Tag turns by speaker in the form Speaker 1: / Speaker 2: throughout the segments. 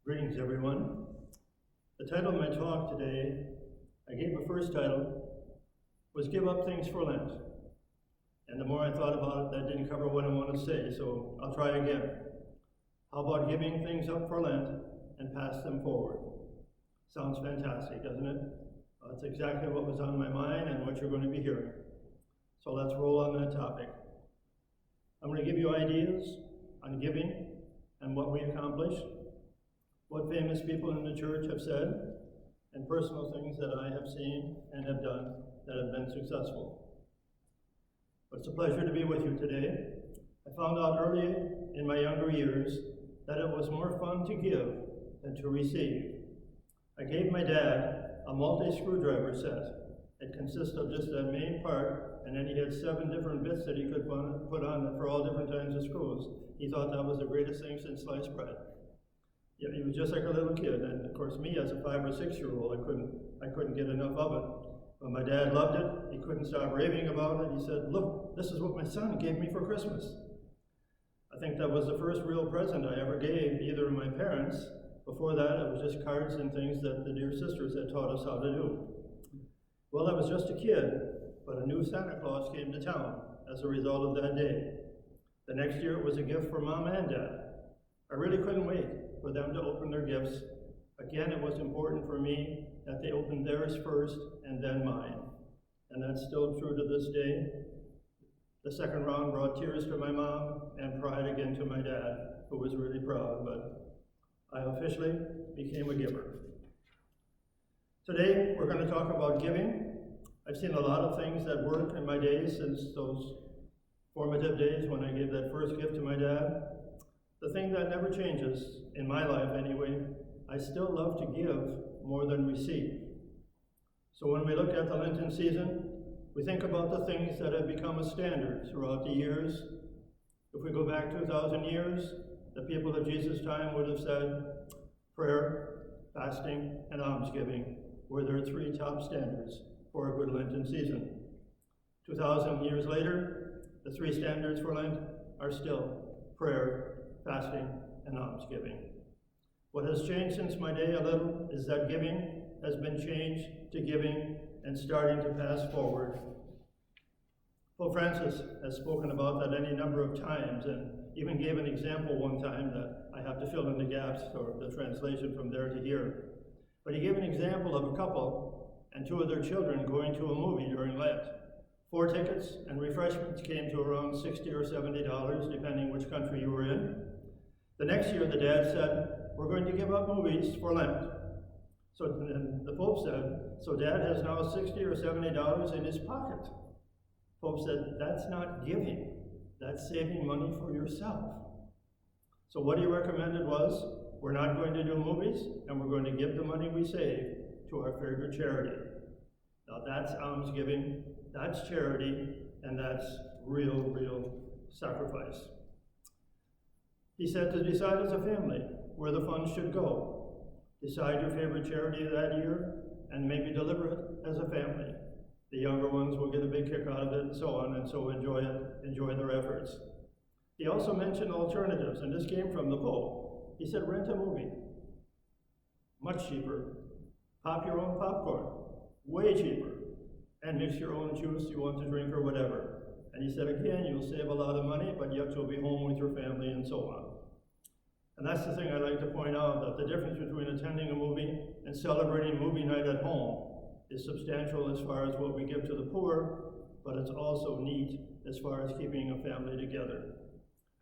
Speaker 1: Greetings, everyone. The title of my talk today, I gave the first title, was Give Up Things for Lent. And the more I thought about it, that didn't cover what I want to say, so I'll try again. How about giving things up for Lent and pass them forward? Sounds fantastic, doesn't it? That's exactly what was on my mind and what you're going to be hearing. So let's roll on that topic. I'm going to give you ideas on giving and what we accomplish, what famous people in the church have said, and personal things that I have seen and have done that have been successful. But it's a pleasure to be with you today. I found out early in my younger years that it was more fun to give than to receive. I gave my dad a multi-screwdriver set. It consists of just that main part, and then he had 7 different bits that he could put on it for all different kinds of screws. He thought that was the greatest thing since sliced bread. Yeah, he was just like a little kid, and of course me as a 5 or 6 year old, I couldn't get enough of it. But my dad loved it. He couldn't stop raving about it. He said, "Look, this is what my son gave me for Christmas." I think that was the first real present I ever gave either of my parents. Before that, it was just cards and things that the dear sisters had taught us how to do. Well, I was just a kid, but a new Santa Claus came to town as a result of that day. The next year, it was a gift for Mom and Dad. I really couldn't wait for them to open their gifts. Again, it was important for me that they opened theirs first and then mine. And that's still true to this day. The second round brought tears to my mom and pride again to my dad, who was really proud, but I officially became a giver. Today, we're going to talk about giving. I've seen a lot of things that work in my days since those formative days when I gave that first gift to my dad. The thing that never changes, in my life anyway, I still love to give more than receive. So when we look at the Lenten season, we think about the things that have become a standard throughout the years. If we go back 2,000 years, the people of Jesus' time would have said prayer, fasting, and almsgiving were their 3 top standards for a good Lenten season. 2,000 years later, the 3 standards for Lent are still prayer, fasting, and almsgiving. What has changed since my day a little is that giving has been changed to giving and starting to pass forward. Pope Francis has spoken about that any number of times and even gave an example one time that I have to fill in the gaps or the translation from there to here. But he gave an example of a couple and 2 of their children going to a movie during Lent. 4 tickets and refreshments came to around $60 or $70, depending which country you were in. The next year, the dad said, "We're going to give up movies for Lent." So then the Pope said, "So Dad has now $60 or $70 in his pocket." Pope said, "That's not giving. That's saving money for yourself." So what he recommended was, we're not going to do movies, and we're going to give the money we save to our favorite charity. Now that's almsgiving, that's charity, and that's real sacrifice. He said to decide as a family where the funds should go. Decide your favorite charity that year, and maybe deliver it as a family. The younger ones will get a big kick out of it and so on, and so enjoy their efforts. He also mentioned alternatives, and this came from the Pope. He said, rent a movie. Much cheaper. Pop your own popcorn. Way cheaper. And mix your own juice you want to drink or whatever. And he said, again, you'll save a lot of money, but yet you'll be home with your family and so on. And that's the thing I like to point out, that the difference between attending a movie and celebrating movie night at home is substantial as far as what we give to the poor, but it's also neat as far as keeping a family together.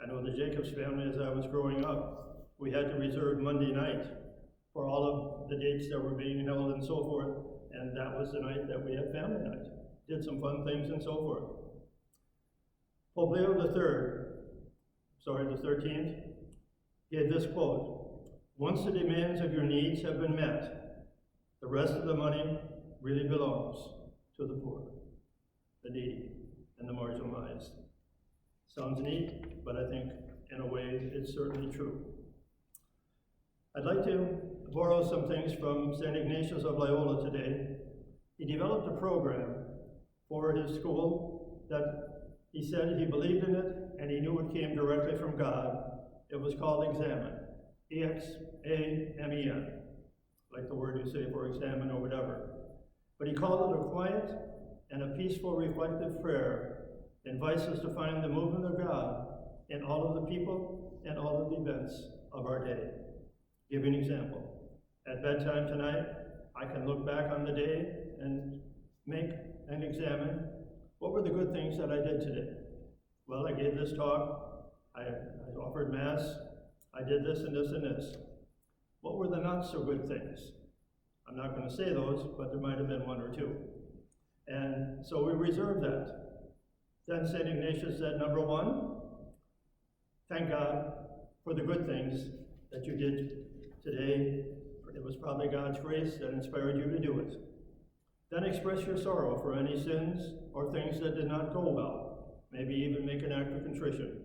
Speaker 1: I know the Jacobs family, as I was growing up, we had to reserve Monday night for all of the dates that were being held and so forth, and that was the night that we had family night. Did some fun things and so forth. Pope Leo the 13th, gave this quote: "Once the demands of your needs have been met, the rest of the money really belongs to the poor, the needy, and the marginalized." Sounds neat, but I think in a way it's certainly true. I'd like to borrow some things from St. Ignatius of Loyola today. He developed a program for his school that he said he believed in it and he knew it came directly from God. It was called Examine. E-X-A-M-E-N, like the word you say for examine or whatever. But he called it a quiet and a peaceful reflective prayer, invites us to find the movement of God in all of the people and all of the events of our day. Give you an example. At bedtime tonight, I can look back on the day and make and examine what were the good things that I did today. Well, I gave this talk, I offered Mass, I did this and this and this. What were the not so good things? I'm not going to say those, but there might have been one or two. And so we reserve that. Then St. Ignatius said, number one, thank God for the good things that you did today. It was probably God's grace that inspired you to do it. Then express your sorrow for any sins or things that did not go well. Maybe even make an act of contrition.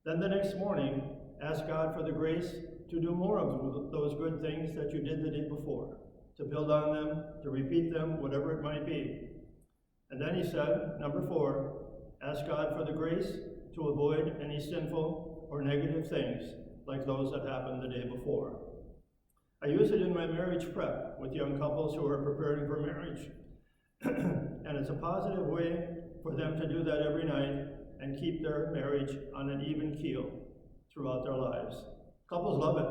Speaker 1: Then the next morning, ask God for the grace to do more of those good things that you did the day before, to build on them, to repeat them, whatever it might be. And then he said, number four, ask God for the grace to avoid any sinful or negative things like those that happened the day before. I use it in my marriage prep with young couples who are preparing for marriage. And it's a positive way for them to do that every night and keep their marriage on an even keel throughout their lives. Couples love it.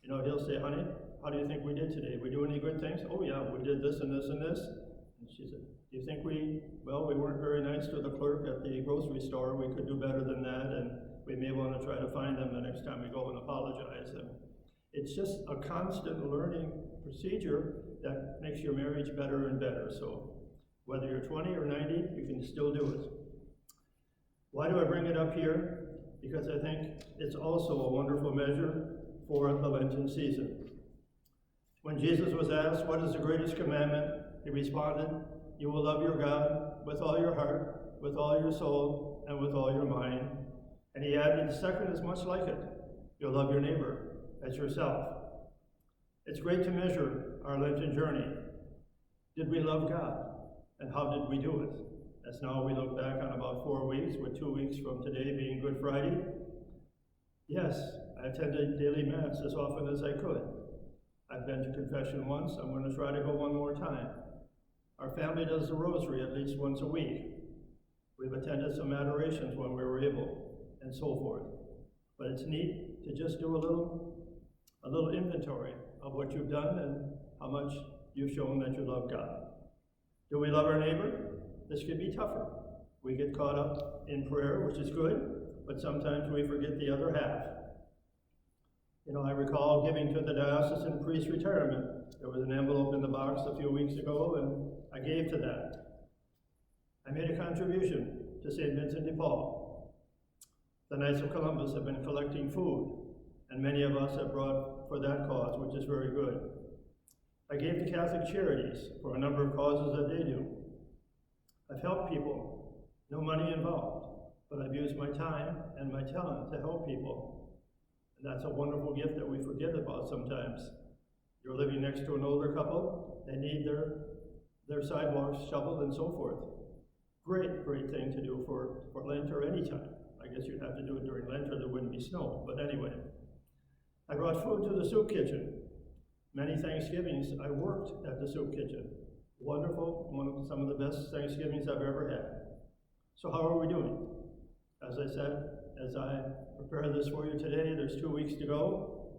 Speaker 1: You know, he'll say, honey, how do you think we did today? We do any good things? Oh yeah, we did this and this and this. And she said, do you think we weren't very nice to the clerk at the grocery store. We could do better than that, and we may want to try to find them the next time we go and apologize. And it's just a constant learning procedure that makes your marriage better and better. So whether you're 20 or 90, you can still do it. Why do I bring it up here? Because I think it's also a wonderful measure for the Lenten season. When Jesus was asked, what is the greatest commandment? He responded, you will love your God with all your heart, with all your soul, and with all your mind. And he added, the second is much like it. You'll love your neighbor as yourself. It's great to measure our Lenten journey. Did we love God? And how did we do it? As now we look back on about 4 weeks, with 2 weeks from today being Good Friday. Yes, I attended daily Mass as often as I could. I've been to confession once. I'm going to try to go one more time. Our family does the rosary at least once a week. We've attended some adorations when we were able, and so forth. But it's neat to just do a little inventory of what you've done and how much you've shown that you love God. Do we love our neighbor? This could be tougher. We get caught up in prayer, which is good, but sometimes we forget the other half. You know, I recall giving to the diocesan priest retirement. There was an envelope in the box a few weeks ago, and I gave to that. I made a contribution to St. Vincent de Paul. The Knights of Columbus have been collecting food, and many of us have brought for that cause, which is very good. I gave to Catholic Charities for a number of causes that they do. I've helped people, no money involved, but I've used my time and my talent to help people. And that's a wonderful gift that we forget about sometimes. You're living next to an older couple, they need their sidewalks shoveled and so forth. Great thing to do for Lent or any time. I guess you'd have to do it during Lent or there wouldn't be snow, but anyway. I brought food to the soup kitchen. Many Thanksgivings I worked at the soup kitchen. Wonderful, some of the best Thanksgivings I've ever had. So how are we doing? As I said, as I prepare this for you today, there's 2 weeks to go.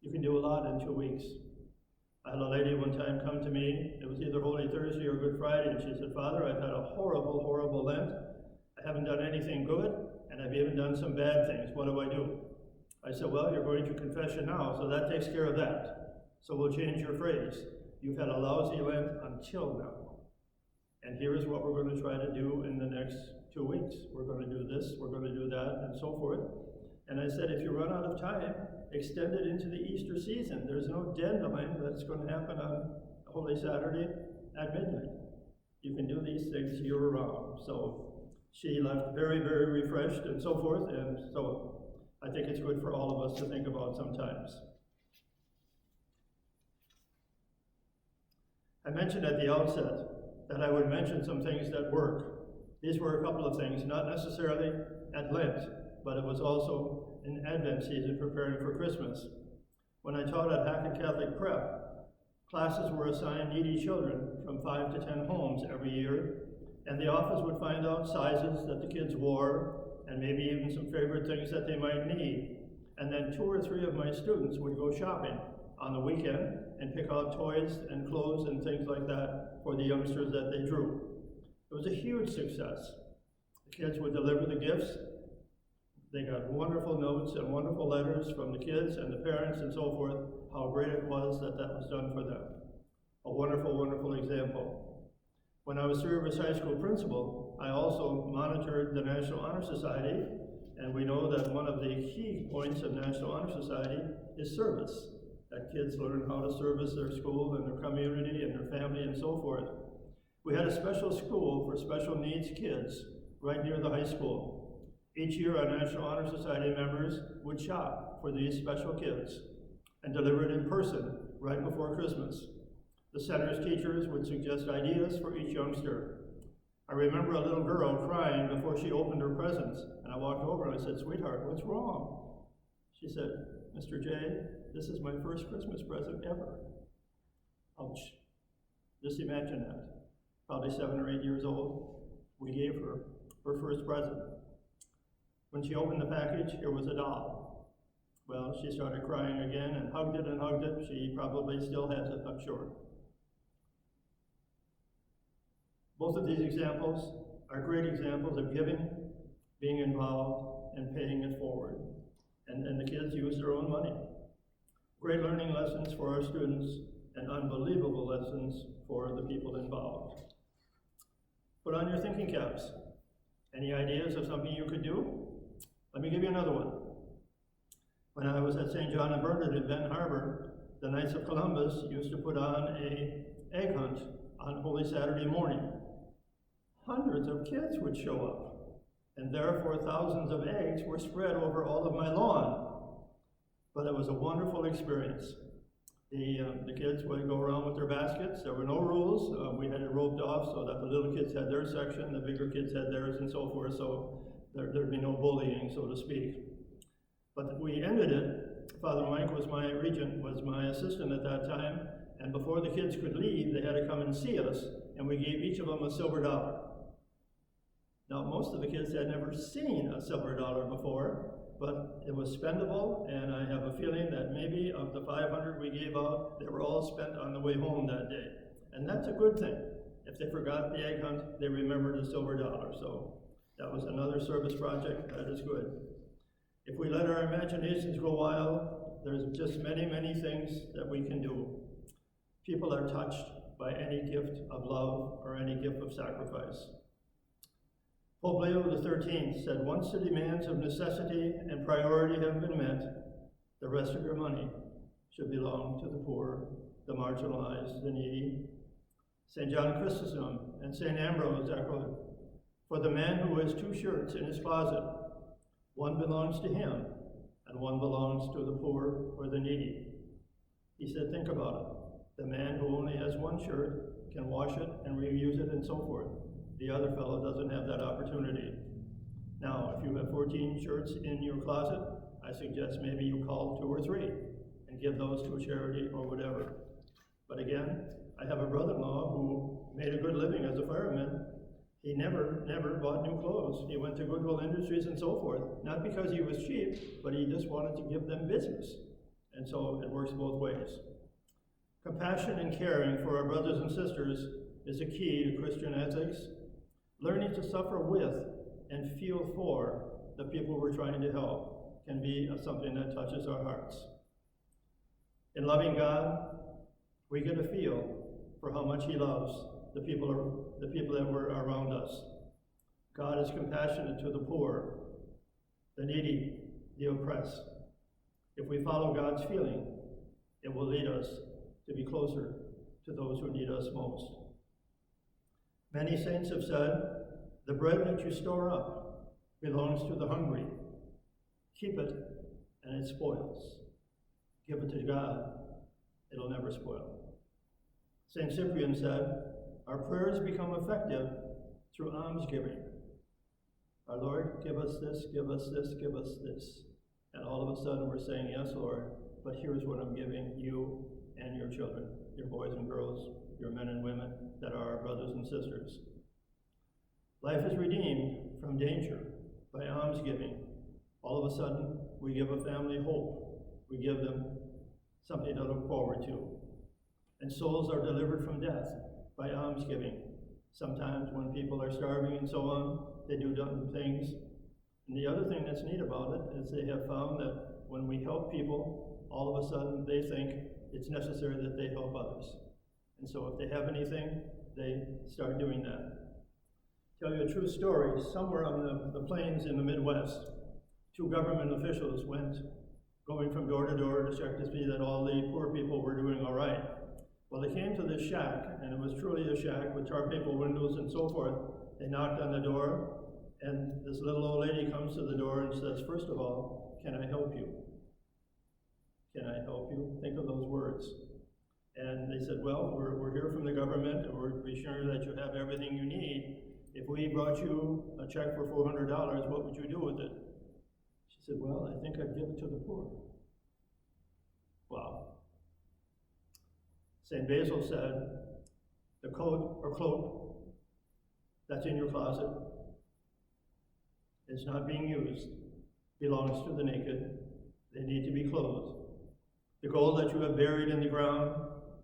Speaker 1: You can do a lot in 2 weeks. I had a lady one time come to me, it was either Holy Thursday or Good Friday, and she said, Father, I've had a horrible Lent. I haven't done anything good, and I've even done some bad things. What do I do? I said, well, you're going to confession now, so that takes care of that. So we'll change your phrase. You've had a lousy Lent until now. And here's what we're going to try to do in the next 2 weeks. We're going to do this, we're going to do that, and so forth. And I said, if you run out of time, extend it into the Easter season. There's no deadline that's going to happen on Holy Saturday at midnight. You can do these things year-round. So she left very refreshed and so forth, and so I think it's good for all of us to think about sometimes. I mentioned at the outset that I would mention some things that work. These were a couple of things, not necessarily at Lent, but it was also in Advent season preparing for Christmas. When I taught at Hackett Catholic Prep, classes were assigned needy children from 5 to 10 homes every year, and the office would find out sizes that the kids wore, and maybe even some favorite things that they might need. And then 2 or 3 of my students would go shopping on the weekend and pick out toys and clothes and things like that for the youngsters that they drew. It was a huge success. The kids would deliver the gifts. They got wonderful notes and wonderful letters from the kids and the parents and so forth, how great it was that that was done for them. A wonderful, wonderful example. When I was Service High School principal, I also monitored the National Honor Society, and we know that one of the key points of National Honor Society is service, that kids learn how to service their school and their community and their family and so forth. We had a special school for special needs kids right near the high school. Each year, our National Honor Society members would shop for these special kids and deliver it in person right before Christmas. The center's teachers would suggest ideas for each youngster. I remember a little girl crying before she opened her presents, and I walked over and I said, "Sweetheart, what's wrong?" She said, "Mr. J, this is my first Christmas present ever." Ouch. Just imagine that. Probably 7 or 8 years old, we gave her her first present. When she opened the package, here was a doll. Well, she started crying again and hugged it and hugged it. She probably still has it, I'm sure. Both of these examples are great examples of giving, being involved, and paying it forward. And the kids use their own money. Great learning lessons for our students and unbelievable lessons for the people involved. Put on your thinking caps. Any ideas of something you could do? Let me give you another one. When I was at St. John and Bernard in Benton Harbor, the Knights of Columbus used to put on an egg hunt on Holy Saturday morning. Hundreds of kids would show up, and therefore thousands of eggs were spread over all of my lawn. But it was a wonderful experience. The kids would go around with their baskets. There were no rules. We had it roped off so that the little kids had their section, the bigger kids had theirs, and so forth, so there'd be no bullying, so to speak. But we ended it. Father Mike was my regent, was my assistant at that time, and before the kids could leave, they had to come and see us, and we gave each of them a silver dollar. Now, most of the kids had never seen a silver dollar before, but it was spendable, and I have a feeling that maybe of the 500 we gave out, they were all spent on the way home that day. And that's a good thing. If they forgot the egg hunt, they remembered the silver dollar. So that was another service project. That is good. If we let our imaginations go wild, there's just many, many things that we can do. People are touched by any gift of love or any gift of sacrifice. Pope Leo XIII said, "Once the demands of necessity and priority have been met, the rest of your money should belong to the poor, the marginalized, the needy." St. John Chrysostom and St. Ambrose echoed, "For the man who has 2 shirts in his closet, one belongs to him, and one belongs to the poor or the needy." He said, think about it. The man who only has 1 shirt can wash it and reuse it and so forth. The other fellow doesn't have that opportunity. Now, if you have 14 shirts in your closet, I suggest maybe you call 2 or 3 and give those to a charity or whatever. But again, I have a brother-in-law who made a good living as a fireman. He never bought new clothes. He went to Goodwill Industries and so forth, not because he was cheap, but he just wanted to give them business. And so it works both ways. Compassion and caring for our brothers and sisters is a key to Christian ethics. Learning to suffer with and feel for the people we're trying to help can be something that touches our hearts. In loving God, we get a feel for how much He loves the people that were around us. God is compassionate to the poor, the needy, the oppressed. If we follow God's feeling, it will lead us to be closer to those who need us most. Many saints have said, "The bread that you store up belongs to the hungry. Keep it, and it spoils. Give it to God, it'll never spoil." St. Cyprian said, "Our prayers become effective through almsgiving. Our Lord, give us this, give us this, give us this, And all of a sudden we're saying, yes, Lord, but here's what I'm giving you and your children, your boys and girls, your men and women that are our brothers and sisters. Life is redeemed from danger by almsgiving. All of a sudden, we give a family hope. We give them something to look forward to. And souls are delivered from death by almsgiving. Sometimes when people are starving and so on, they do dumb things. And the other thing that's neat about it is they have found that when we help people, all of a sudden they think it's necessary that they help others. And so if they have anything, they start doing that. Tell you a true story. Somewhere on the plains in the Midwest, two government officials went going from door to door to check to see that all the poor people were doing all right. Well, they came to this shack, and it was truly a shack with tarpaper windows and so forth. They knocked on the door, and this little old lady comes to the door and says, first of all, can I help you? Can I help you? Think of those words. And they said, well, we're here from the government, and we're to be sure that you have everything you need. If we brought you a check for $400, what would you do with it? She said, well, I think I'd give it to the poor. Wow. St. Basil said, the coat or cloak that's in your closet is not being used, belongs to the naked. They need to be clothed. The gold that you have buried in the ground,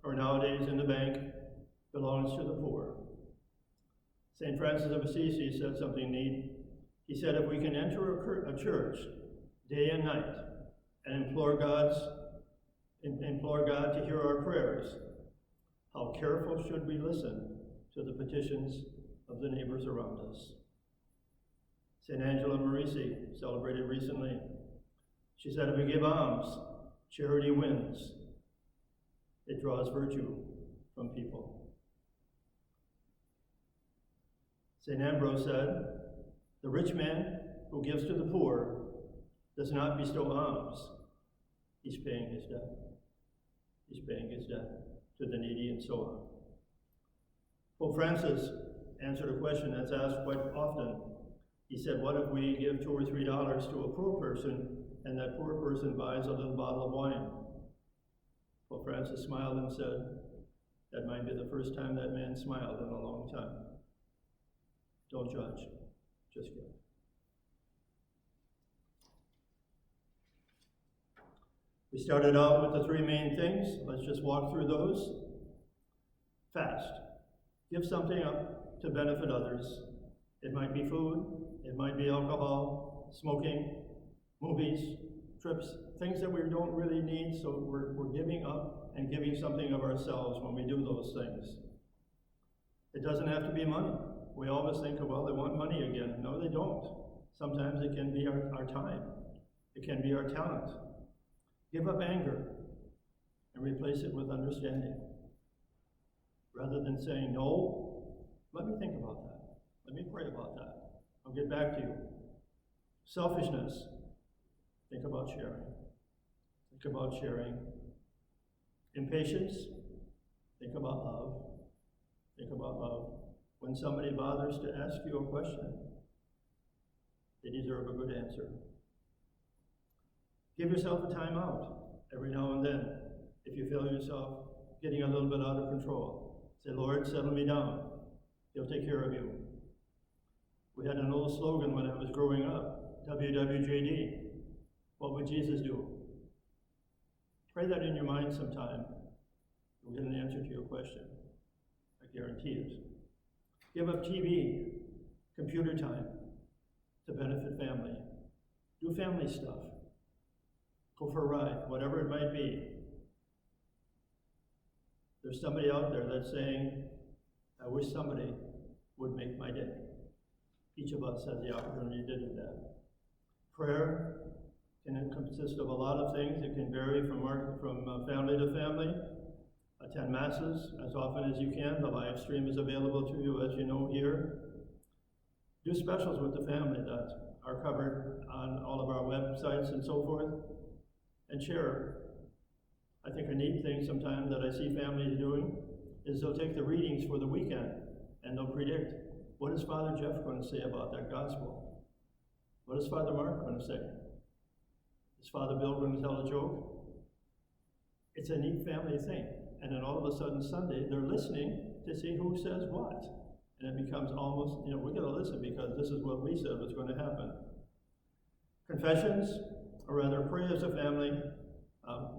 Speaker 1: or nowadays in the bank, belongs to the poor. St. Francis of Assisi said something neat. He said, if we can enter a church day and night and implore God to hear our prayers, how careful should we listen to the petitions of the neighbors around us. St. Angela Merici, celebrated recently, she said, if we give alms, charity wins. It draws virtue from people. St. Ambrose said, the rich man who gives to the poor does not bestow alms. He's paying his debt. He's paying his debt to the needy and so on. Pope Francis answered a question that's asked quite often. He said, what if we give $2 or $3 to a poor person and that poor person buys a little bottle of wine? Pope Francis smiled and said, that might be the first time that man smiled in a long time. Don't judge, just give. We started out with the three main things. Let's just walk through those. Fast. Give something up to benefit others. It might be food, it might be alcohol, smoking, movies, trips, things that we don't really need, so we're giving up and giving something of ourselves when we do those things. It doesn't have to be money. We always think, well, they want money again. No, they don't. Sometimes it can be our time. It can be our talent. Give up anger and replace it with understanding. Rather than saying, no, let me think about that. Let me pray about that. I'll get back to you. Selfishness. Think about sharing. Think about sharing. Impatience. Think about love. Think about love. When somebody bothers to ask you a question, they deserve a good answer. Give yourself a timeout every now and then. If you feel yourself getting a little bit out of control, say, Lord, settle me down. He'll take care of you. We had an old slogan when I was growing up, WWJD. What would Jesus do? Pray that in your mind sometime. You'll get an answer to your question. I guarantee it. Give up TV, computer time to benefit family. Do family stuff. Go for a ride, whatever it might be. There's somebody out there that's saying, I wish somebody would make my day. Each of us has the opportunity to do that. Prayer can consist of a lot of things. It can vary from family to family. Attend masses as often as you can. The live stream is available to you, as you know, here. Do specials with the family that are covered on all of our websites and so forth. And share. I think a neat thing sometimes that I see families doing is they'll take the readings for the weekend and they'll predict, what is Father Jeff going to say about that gospel? What is Father Mark going to say? Is Father Bill going to tell a joke? It's a neat family thing. And then all of a sudden Sunday, they're listening to see who says what. And it becomes almost, we got to listen because this is what we said was going to happen. Confessions, or rather pray as a family.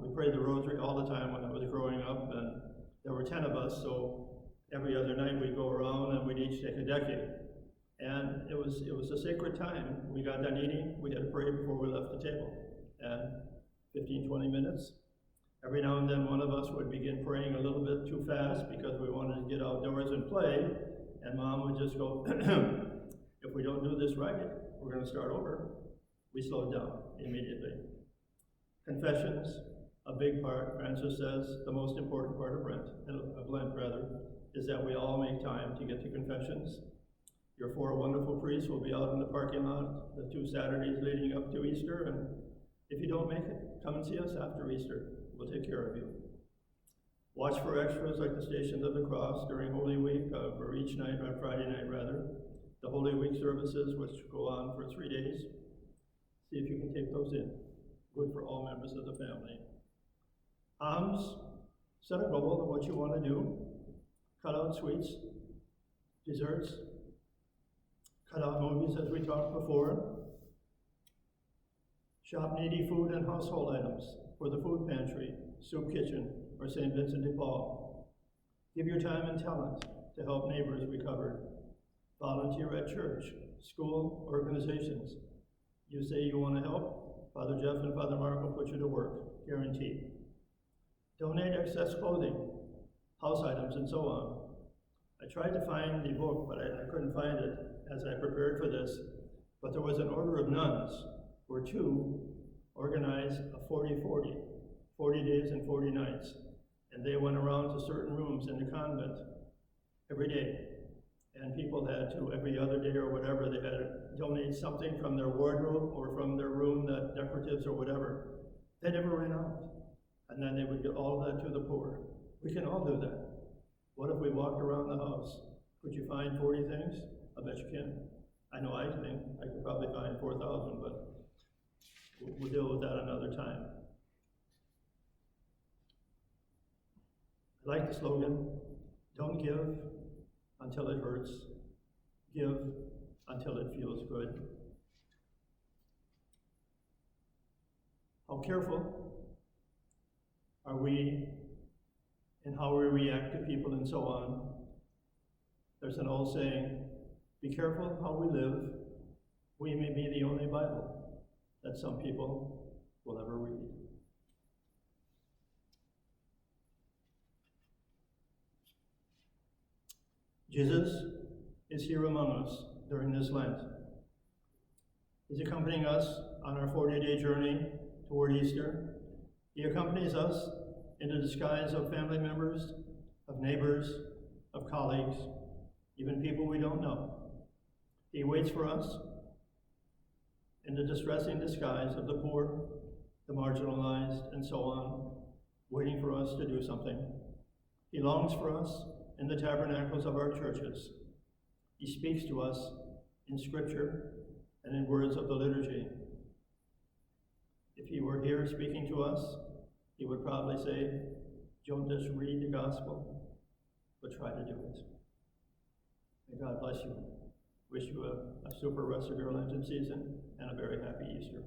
Speaker 1: We prayed the rosary all the time when I was growing up, and there were 10 of us, so every other night we'd go around and we'd each take a decade. And it was a sacred time. We got done eating, we had to pray before we left the table. And 15, 20 minutes. Every now and then one of us would begin praying a little bit too fast because we wanted to get outdoors and play, and Mom would just go, if we don't do this right, we're going to start over. We slowed down immediately. Confessions, a big part, Francis says, the most important part of Lent, is that we all make time to get to confessions. Your 4 wonderful priests will be out in the parking lot the 2 Saturdays leading up to Easter, and if you don't make it, come and see us after Easter. We'll take care of you. Watch for extras like the Stations of the Cross during Holy Week, or each night, or Friday night rather. The Holy Week services, which go on for 3 days. See if you can take those in. Good for all members of the family. Set a goal of what you want to do. Cut out sweets, desserts, cut out movies as we talked before. Shop needy food and household items for the food pantry, soup kitchen, or St. Vincent de Paul. Give your time and talent to help neighbors recover. Volunteer at church, school, organizations. You say you want to help, Father Jeff and Father Mark will put you to work, guaranteed. Donate excess clothing, house items, and so on. I tried to find the book, but I couldn't find it as I prepared for this, but there was an order of nuns where 2 organized a 40-40, 40 days and 40 nights. And they went around to certain rooms in the convent every day. And people had to, every other day or whatever, they had to donate something from their wardrobe or from their room, that decoratives or whatever. They never ran out. And then they would give all of that to the poor. We can all do that. What if we walked around the house? Could you find 40 things? I bet you can. I know I think I could probably find 4,000, but we'll deal with that another time. I like the slogan, don't give until it hurts, give until it feels good. How careful are we in how we react to people and so on? There's an old saying, be careful how we live. We may be the only Bible that some people will ever read. Jesus is here among us during this Lent. He's accompanying us on our 40-day journey toward Easter. He accompanies us in the disguise of family members, of neighbors, of colleagues, even people we don't know. He waits for us in the distressing disguise of the poor, the marginalized, and so on, waiting for us to do something. He longs for us in the tabernacles of our churches. He speaks to us in Scripture and in words of the liturgy. If he were here speaking to us, he would probably say, don't just read the gospel, but try to do it. May God bless you. Wish you a super rest of your Lenten season and a very happy Easter.